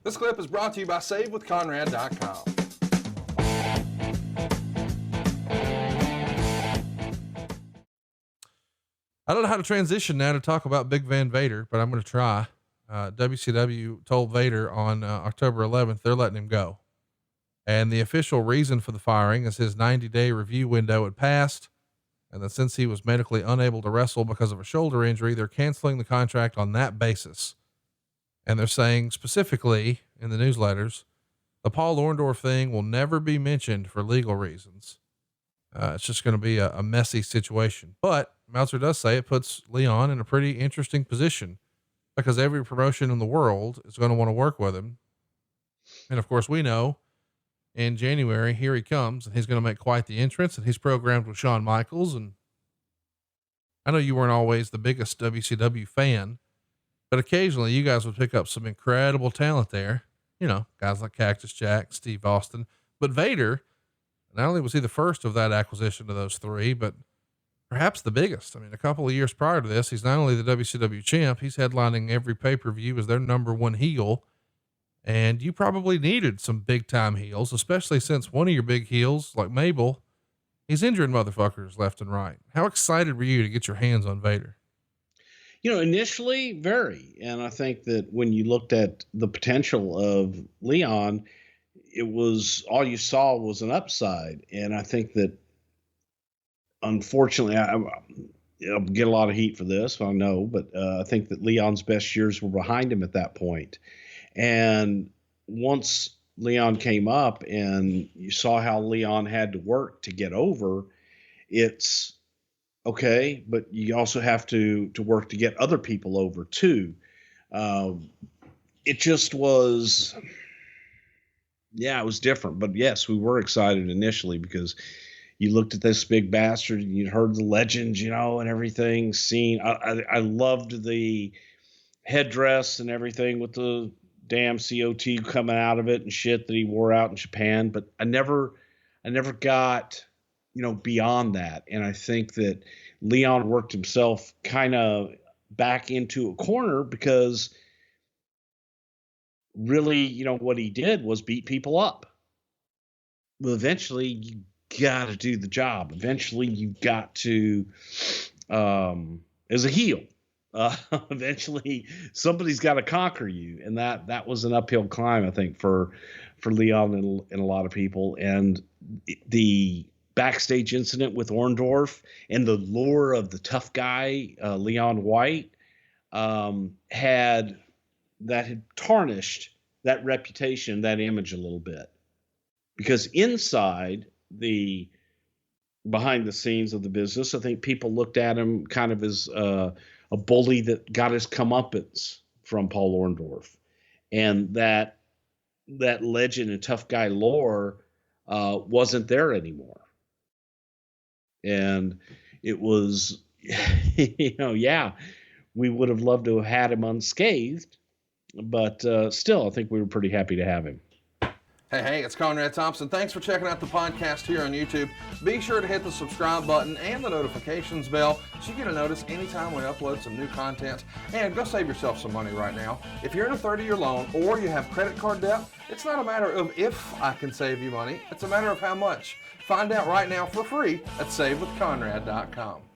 This clip is brought to you by SaveWithConrad.com. I don't know how to transition now to talk about Big Van Vader, but I'm going to try. WCW told Vader on October 11th, they're letting him go. And the official reason for the firing is his 90-day review window had passed. And that since he was medically unable to wrestle because of a shoulder injury, they're canceling the contract on that basis. And they're saying specifically in the newsletters, the Paul Orndorff thing will never be mentioned for legal reasons. It's just going to be a messy situation, but Meltzer does say it puts Leon in a pretty interesting position because every promotion in the world is going to want to work with him. And of course we know in January, here he comes and he's going to make quite the entrance, and he's programmed with Shawn Michaels. And I know you weren't always the biggest WCW fan, but occasionally you guys would pick up some incredible talent there. You know, guys like Cactus Jack, Steve Austin, but Vader, not only was he the first of that acquisition of those three, but perhaps the biggest. I mean, a couple of years prior to this, he's not only the WCW champ, he's headlining every pay-per-view as their number one heel. And you probably needed some big time heels, especially since one of your big heels, like Mabel, he's injuring motherfuckers left and right. How excited were you to get your hands on Vader? You know, initially very. And I think that when you looked at the potential of Leon, it was all you saw was an upside. And I think that unfortunately I'll get a lot of heat for this, I know, but I think that Leon's best years were behind him at that point. And once Leon came up and you saw how Leon had to work to get over, it's okay, but you also have to work to get other people over too. It just was, it was different, but yes, we were excited initially because you looked at this big bastard and you heard the legends, you know, and everything seen. I loved the headdress and everything with the damn COT coming out of it and shit that he wore out in Japan. But I never got, you know, beyond that. And I think that Leon worked himself kind of back into a corner because really, you know, what he did was beat people up. Well, eventually you got to do the job. Eventually you've got to, as a heel, eventually somebody's got to conquer you. And that was an uphill climb, I think, for Leon and a lot of people. And the backstage incident with Orndorff and the lure of the tough guy, Leon White, had tarnished that reputation, that image a little bit, because inside the behind the scenes of the business, I think people looked at him kind of as a bully that got his comeuppance from Paul Orndorff, and that legend and tough guy lore wasn't there anymore. And it was, you know, we would have loved to have had him unscathed, but still, I think we were pretty happy to have him. Hey, it's Conrad Thompson. Thanks for checking out the podcast here on YouTube. Be sure to hit the subscribe button and the notifications bell so you get a notice anytime we upload some new content. And go save yourself some money right now. If you're in a 30-year loan or you have credit card debt, it's not a matter of if I can save you money. It's a matter of how much. Find out right now for free at SaveWithConrad.com.